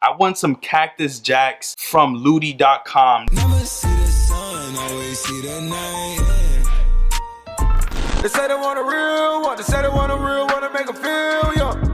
I want some Cactus Jacks from LOOTIE.com. Never see the sun, always see the night. They say they want a real one, they say they want a real one to make them feel young.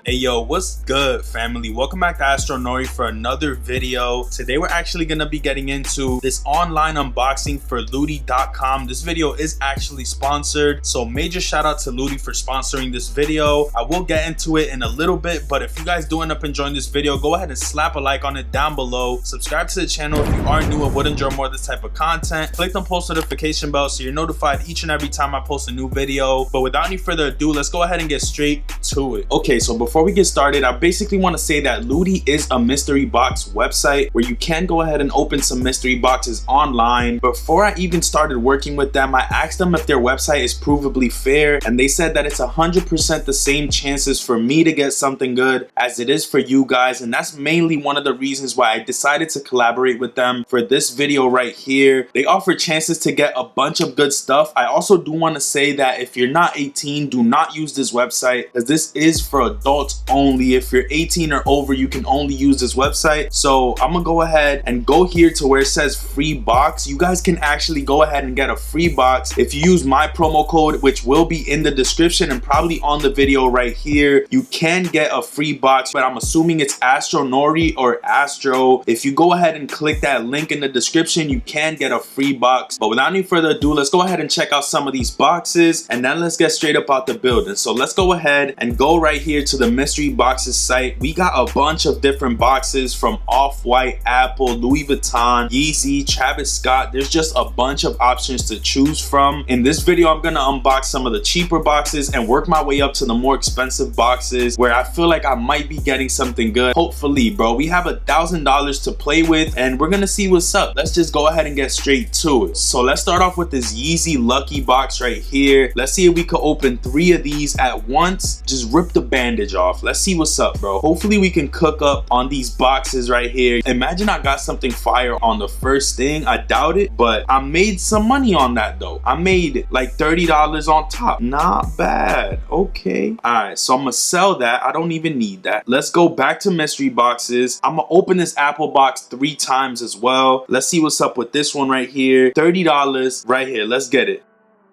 Hey yo, what's good family? Welcome back to Astro Nori for another video. Today we're actually gonna be getting into this online unboxing for LOOTIE.com. This video is actually sponsored, so major shout out to LOOTIE for sponsoring this video. I will get into it in a little bit, but if you guys do end up enjoying this video, go ahead and slap a like on it down below. Subscribe to the channel if you are new and would enjoy more of this type of content. Click on post notification bell so you're notified each and every time I post a new video. But without any further ado, let's go ahead and get straight to it. Okay, so before we get started, I basically want to say that LOOTIE is a mystery box website where you can go ahead and open some mystery boxes online. Before I even started working with them, I asked them if their website is provably fair, and they said that it's 100% the same chances for me to get something good as it is for you guys, and that's mainly one of the reasons why I decided to collaborate with them for this video right here. They offer chances to get a bunch of good stuff. I also do want to say that if you're not 18, do not use this website, as this is for adults only. If you're 18 or over, you can only use this website. So I'm gonna go ahead and go here to where it says free box. You guys can actually go ahead and get a free box if you use my promo code, which will be in the description and probably on the video right here. You can get a free box, but I'm assuming it's Astro Nori or Astro. If you go ahead and click that link in the description, you can get a free box. But without any further ado, let's go ahead and check out some of these boxes, and then let's get straight up out the building. So let's go ahead and go right here to the mystery boxes site. We got a bunch of different boxes from Off-White, Apple, Louis Vuitton, Yeezy, Travis Scott. There's just a bunch of options to choose from. In this video, I'm gonna unbox some of the cheaper boxes and work my way up to the more expensive boxes where I feel like I might be getting something good. Hopefully, bro. We have $1,000 to play with and we're gonna see what's up. Let's just go ahead and get straight to it. So let's start off with this Yeezy Lucky Box right here. Let's see if we could open 3 of these at once. Just rip the bandage off. Let's see what's up, bro. Hopefully we can cook up on these boxes right here. Imagine I got something fire on the first thing. I doubt it, but I made some money on that though. I made like $30 on top. Not bad. Okay. All right, so I'm gonna sell that. I don't even need that. Let's go back to mystery boxes. I'm gonna open this Apple box 3 times as well. Let's see what's up with this one right here. $30 right here. Let's get it.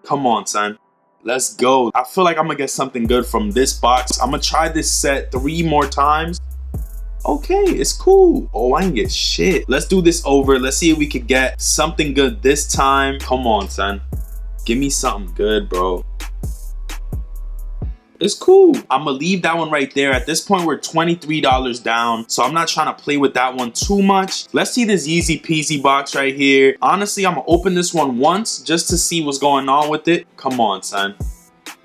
Come on, son. Let's go. I feel like I'm gonna get something good from this box. I'm gonna try this set 3 more times. Okay, it's cool. Oh, I ain't get shit. Let's do this over. Let's see if we could get something good this time. Come on, son. Give me something good, bro. It's cool. I'm gonna leave that one right there. At this point, we're $23 down, so I'm not trying to play with that one too much. Let's see this Yeezy Peasy box right here. Honestly, I'm gonna open this one once just to see what's going on with it. Come on, son.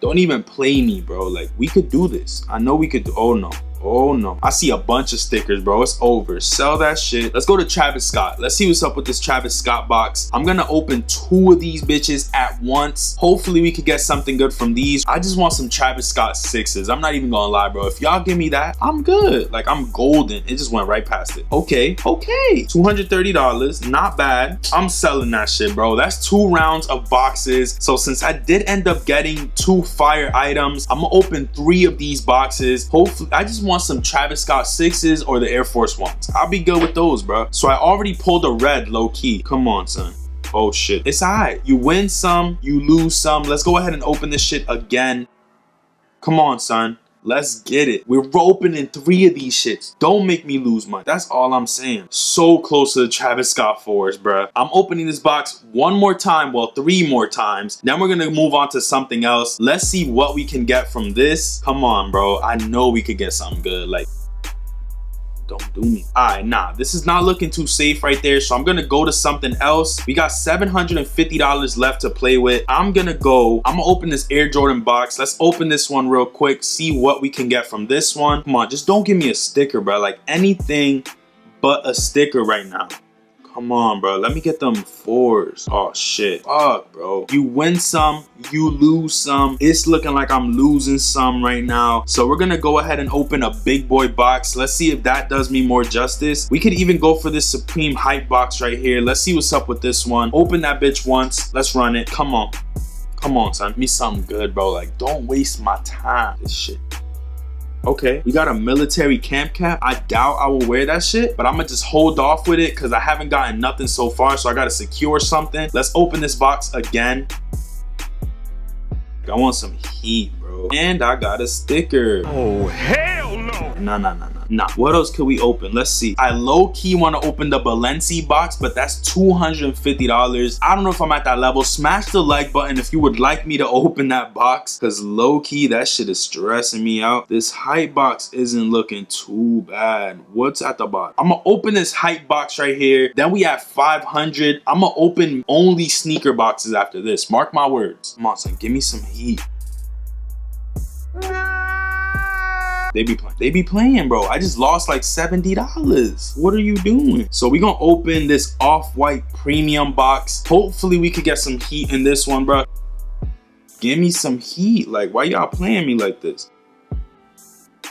Don't even play me, bro. Like, we could do this. I know we could do. Oh, no. Oh no, I see a bunch of stickers, bro. It's over. Sell that shit. Let's go to Travis Scott. Let's see what's up with this Travis Scott box. I'm gonna open 2 of these bitches at once. Hopefully we could get something good from these. I just want some Travis Scott 6's. I'm not even gonna lie, bro. If y'all give me that, I'm good. Like, I'm golden. It just went right past it. Okay, $230, not bad. I'm selling that shit, bro. That's 2 rounds of boxes. So since I did end up getting 2 fire items, I'm gonna open 3 of these boxes. Hopefully, I just want some Travis Scott 6's or the Air Force Ones. I'll be good with those, bro. So I already pulled a red low key. Come on, son. Oh shit. It's alright. You win some, you lose some. Let's go ahead and open this shit again. Come on, son. Let's get it. We're opening 3 of these shits. Don't make me lose money. That's all I'm saying. So close to the Travis Scott 4s, bruh. I'm opening this box 1 more time. Well, 3 more times. Then we're gonna move on to something else. Let's see what we can get from this. Come on, bro. I know we could get something good. Like, don't do me. Alright, nah, this is not looking too safe right there, so I'm gonna go to something else. We got $750 left to play with. I'm gonna open this Air Jordan box. Let's open this one real quick, see what we can get from this one. Come on, just don't give me a sticker, bro. Like, anything but a sticker right now. Come on, bro. Let me get them 4s. Oh, shit. Fuck, bro. You win some, you lose some. It's looking like I'm losing some right now. So we're gonna go ahead and open a big boy box. Let's see if that does me more justice. We could even go for this Supreme Hype box right here. Let's see what's up with this one. Open that bitch once. Let's run it. Come on. Come on, son. Give me something good, bro. Like, don't waste my time. This shit. Okay, we got a military camp cap. I doubt I will wear that shit, but I'm gonna just hold off with it because I haven't gotten nothing so far, so I gotta secure something. Let's open this box again. I want some heat, bro. And I got a sticker. Oh, hell no. Nah. What else could we open? Let's see. I low-key want to open the Balenci box, but that's $250. I don't know if I'm at that level. Smash the like button if you would like me to open that box, because low-key, that shit is stressing me out. This hype box isn't looking too bad. What's at the bottom? I'm going to open this hype box right here. Then we have 500. I'm going to open only sneaker boxes after this. Mark my words. Come on, son. Give me some heat. They be playing, bro. I just lost like $70. What are you doing? So we gonna open this off-white premium box. Hopefully we could get some heat in this one, bro. Give me some heat. Like, why y'all playing me like this?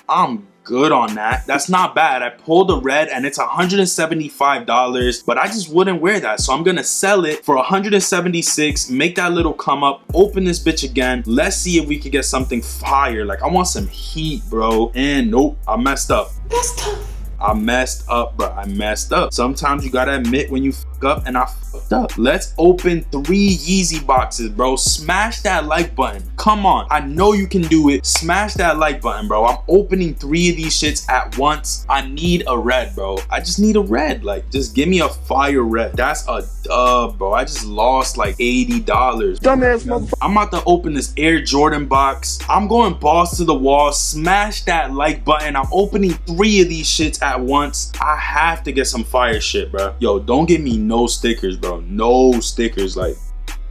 I'm good on that. That's not bad. I pulled a red and it's $175, but I just wouldn't wear that. So I'm gonna sell it for $176, make that little come up, open this bitch again. Let's see if we can get something fire. Like, I want some heat, bro. And nope, I messed up. That's tough. I messed up, bro. I messed up. Sometimes you gotta admit when you fuck up, and I fucked up. Let's open 3 Yeezy boxes, bro. Smash that like button. Come on. I know you can do it. Smash that like button, bro. I'm opening 3 of these shits at once. I need a red, bro. I just need a red. Like, just give me a fire red. That's a dub, bro. I just lost like $80. Dumbass motherfucker. I'm about to open this Air Jordan box. I'm going balls to the wall. Smash that like button. I'm opening 3 of these shits at once. I have to get some fire shit, bro. Yo, don't give me no stickers, bro. No stickers. Like,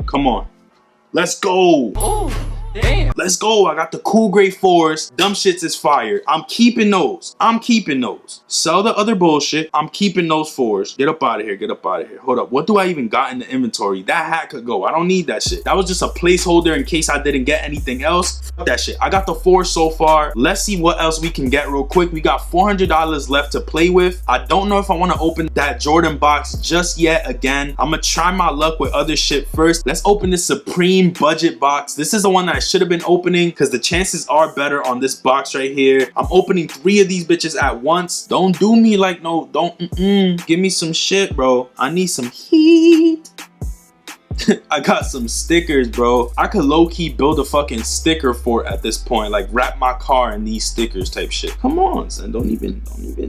come on. Let's go. Oh, damn. Let's go. I got the cool gray 4s. Dumb shits is fire. I'm keeping those. I'm keeping those. Sell the other bullshit. I'm keeping those 4s. Get up out of here. Get up out of here. Hold up. What do I even got in the inventory? That hat could go. I don't need that shit. That was just a placeholder in case I didn't get anything else. Fuck that shit. I got the 4 so far. Let's see what else we can get real quick. We got $400 left to play with. I don't know if I want to open that Jordan box just yet again. I'm going to try my luck with other shit first. Let's open this Supreme budget box. This is the one that I should have been opening because the chances are better on this box right here. I'm opening 3 of these bitches at once. Don't do me like no, don't, give me some shit, bro. I need some heat. I got some stickers, bro. I could low-key build a fucking sticker fort at this point. Like, wrap my car in these stickers type shit. Come on, son. Don't even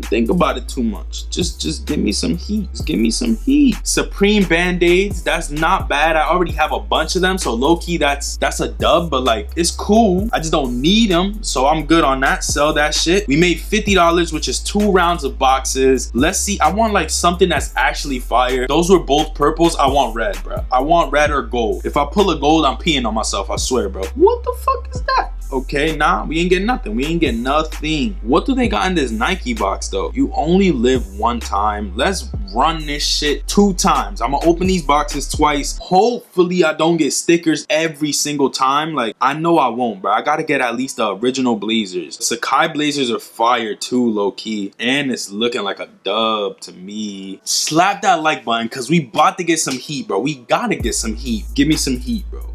think about it too much. Just give me some heat. Just give me some heat. Supreme Band-Aids. That's not bad. I already have a bunch of them. So low-key, that's a dub. But like, it's cool. I just don't need them. So I'm good on that. Sell that shit. We made $50, which is 2 rounds of boxes. Let's see. I want like something that's actually fire. Those were both purples. I want red, bro. I want red or gold. If I pull a gold, I'm peeing on myself, I swear, bro. What the fuck is that? Okay, nah, we ain't get nothing. We ain't get nothing. What do they got in this Nike box though? You only live one time. Let's run this shit 2 times. I'm gonna open these boxes twice. Hopefully I don't get stickers every single time. Like, I know I won't, bro. I gotta get at least the original Blazers. Sakai Blazers are fire too, low-key. And it's looking like a dub to me. Slap that like button because we about to get some heat, bro. We gotta get some heat. Give me some heat, bro.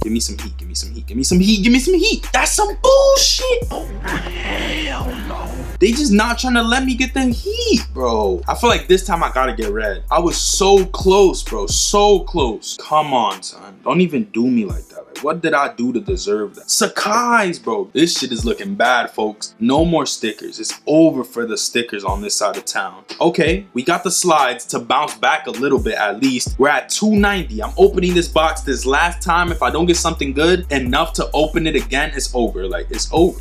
Give me some heat, give me some heat, give me some heat, give me some heat. That's some bullshit. Oh, hell no. They just not trying to let me get the heat, bro. I feel like this time I gotta get red. I was so close, bro, so close. Come on, son. Don't even do me like that. Like, what did I do to deserve that? Sakai's, bro. This shit is looking bad, folks. No more stickers. It's over for the stickers on this side of town. Okay, we got the slides to bounce back a little bit at least. We're at 290. I'm opening this box this last time. If I don't get something good enough to open it again, it's over. Like, it's over.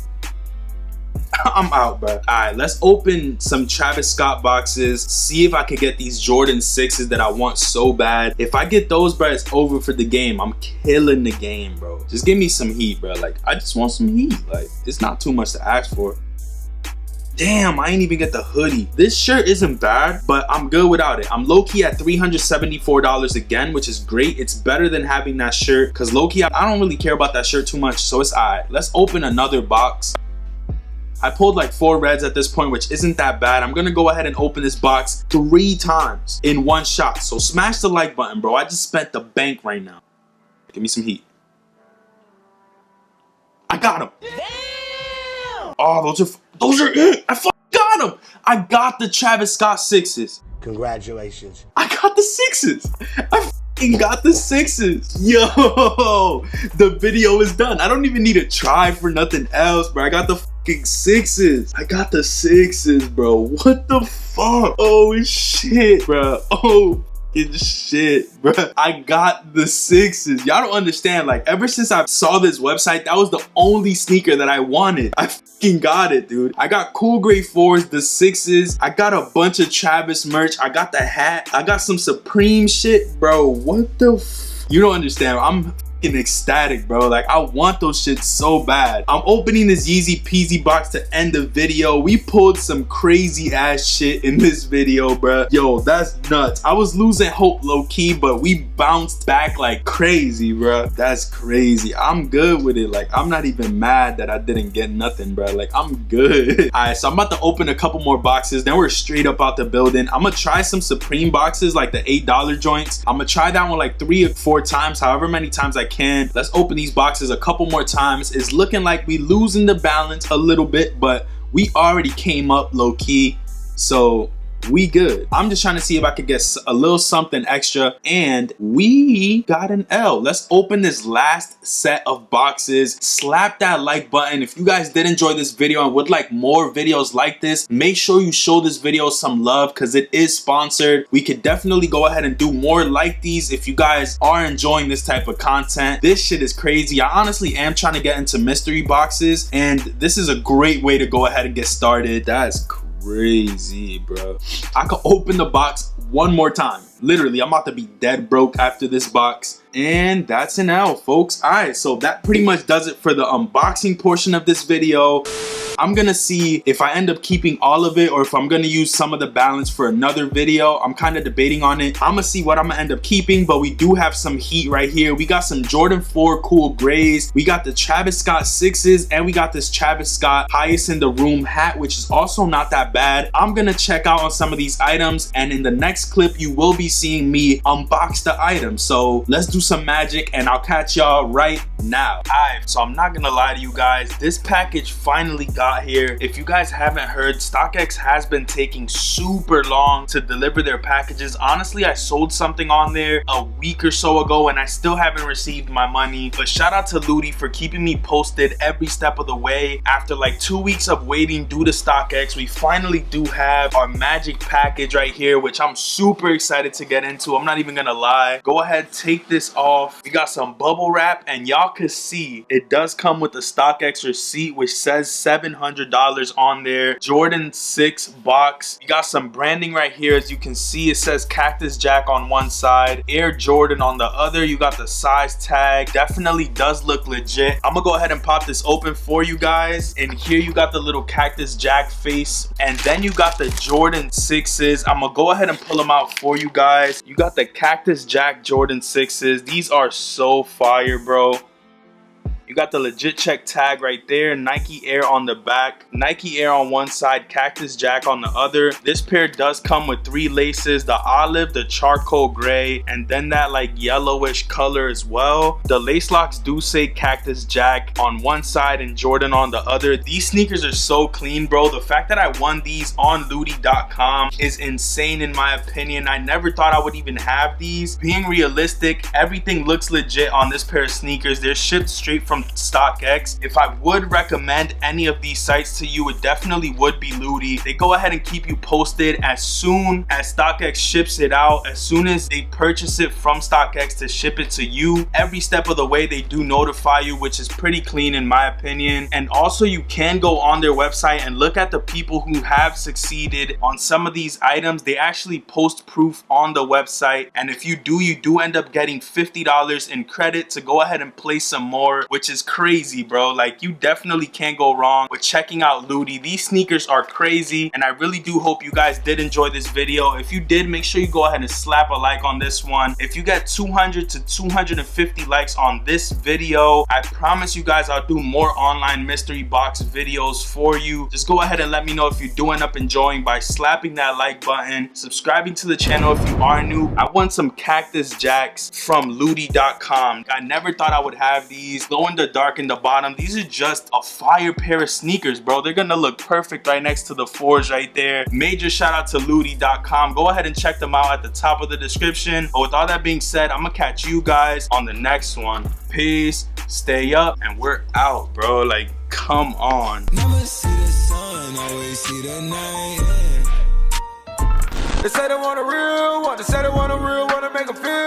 I'm out, bro. All right, let's open some Travis Scott boxes. See if I can get these Jordan 6's that I want so bad. If I get those, bro, it's over for the game. I'm killing the game, bro. Just give me some heat, bro. Like, I just want some heat. Like, it's not too much to ask for. Damn, I ain't even get the hoodie. This shirt isn't bad, but I'm good without it. I'm low-key at $374 again, which is great. It's better than having that shirt because low-key, I don't really care about that shirt too much, so it's all right. Let's open another box. I pulled like 4 reds at this point, which isn't that bad. I'm gonna go ahead and open this box 3 times in one shot. So smash the like button, bro. I just spent the bank right now. Give me some heat. I got him. Oh, those are it. I fucking got them. I got the Travis Scott 6's. Congratulations. I got the 6's. I fucking got the 6's. Yo, the video is done. I don't even need to try for nothing else, bro. I got the fucking 6's. I got the 6's, bro. What the fuck? Oh shit, bro. Oh shit, bro. I got the 6's. Y'all don't understand. Like, ever since I saw this website, that was the only sneaker that I wanted. I fucking got it, dude. I got cool gray 4s, the 6's. I got a bunch of Travis merch. I got the hat. I got some Supreme shit, bro. What the you don't understand. I'm ecstatic, bro. Like, I want those shit so bad. I'm opening this Yeezy Peasy box to end the video. We pulled some crazy ass shit in this video, bro. Yo, that's nuts. I was losing hope low-key, but we bounced back like crazy, bro. That's crazy. I'm good with it. Like, I'm not even mad that I didn't get nothing, bro. Like, I'm good. All right, so I'm about to open a couple more boxes, then we're straight up out the building. I'm gonna try some Supreme boxes, like the $8 joints. I'm gonna try that one like 3 or 4 times, however many times I can. Let's open these boxes a couple more times. It's looking like we losing the balance a little bit, but we already came up low-key, so we good. I'm just trying to see if I could get a little something extra, and we got an L. Let's open this last set of boxes. Slap that like button. If you guys did enjoy this video and would like more videos like this, make sure you show this video some love because it is sponsored. We could definitely go ahead and do more like these if you guys are enjoying this type of content. This shit is crazy. I honestly am trying to get into mystery boxes, and this is a great way to go ahead and get started. That's crazy, bro. I could open the box one more time. Literally, I'm about to be dead broke after this box. And that's an L, folks. All right, so that pretty much does it for the unboxing portion of this video. I'm gonna see if I end up keeping all of it or if I'm gonna use some of the balance for another video. I'm kind of debating on it. I'm gonna see what I'm gonna end up keeping, but we do have some heat right here. We got some Jordan 4 cool grays. We got the Travis Scott 6's, and we got this Travis Scott highest in the room hat, which is also not that bad. I'm gonna check out on some of these items, and in the next clip, you will be seeing me unbox the items. So let's do some magic, and I'll catch y'all right now. Alright, so I'm not gonna lie to you guys. This package finally got here. If you guys haven't heard, StockX has been taking super long to deliver their packages. Honestly, I sold something on there a week or so ago and I still haven't received my money, but shout out to LOOTIE for keeping me posted every step of the way. After like 2 weeks of waiting due to StockX, we finally do have our magic package right here, which I'm super excited to get into. I'm not even gonna lie. Go ahead, take this off. We got some bubble wrap, and y'all can see it does come with the StockX receipt, which says $700 on there. Jordan 6 box. You got some branding right here. As you can see, it says Cactus Jack on one side, Air Jordan on the other. You got the size tag. Definitely does look legit. I'm gonna go ahead and pop this open for you guys, and here you got the little Cactus Jack face, and then you got the Jordan 6's. I'm gonna go ahead and pull them out for you guys. You got the Cactus Jack Jordan 6's. These are so fire, bro. You got the legit check tag right there, Nike Air on the back, Nike Air on one side, Cactus Jack on the other. This pair does come with 3 laces, the olive, the charcoal gray, and then that like yellowish color as well. The lace locks do say Cactus Jack on one side and Jordan on the other. These sneakers are so clean, bro. The fact that I won these on LOOTIE.com is insane in my opinion. I never thought I would even have these. Being realistic, everything looks legit on this pair of sneakers. They're shipped straight from StockX. If I would recommend any of these sites to you, it definitely would be LOOTIE. They go ahead and keep you posted as soon as StockX ships it out. As soon as they purchase it from StockX to ship it to you, every step of the way they do notify you, which is pretty clean in my opinion. And also, you can go on their website and look at the people who have succeeded on some of these items. They actually post proof on the website, and if you do end up getting $50 in credit to go ahead and place some more, which is crazy, bro. Like, you definitely can't go wrong with checking out LOOTIE. These sneakers are crazy, and I really do hope you guys did enjoy this video. If you did, make sure you go ahead and slap a like on this one. If you get 200 to 250 likes on this video, I promise you guys I'll do more online mystery box videos for you. Just go ahead and let me know if you do end up enjoying by slapping that like button, subscribing to the channel if you are new. I won some Cactus Jacks from LOOTIE.com. I never thought I would have these. Lo and underdark in the bottom. These are just a fire pair of sneakers, bro. They're gonna look perfect right next to the 4s right there. Major shout out to LOOTIE.com. Go ahead and check them out at the top of the description. But with all that being said, I'm gonna catch you guys on the next one. Peace, stay up, and we're out, bro. Like, come on. Never see the sun, always see the night. They say they want a real one, they say they want a real one to make them feel.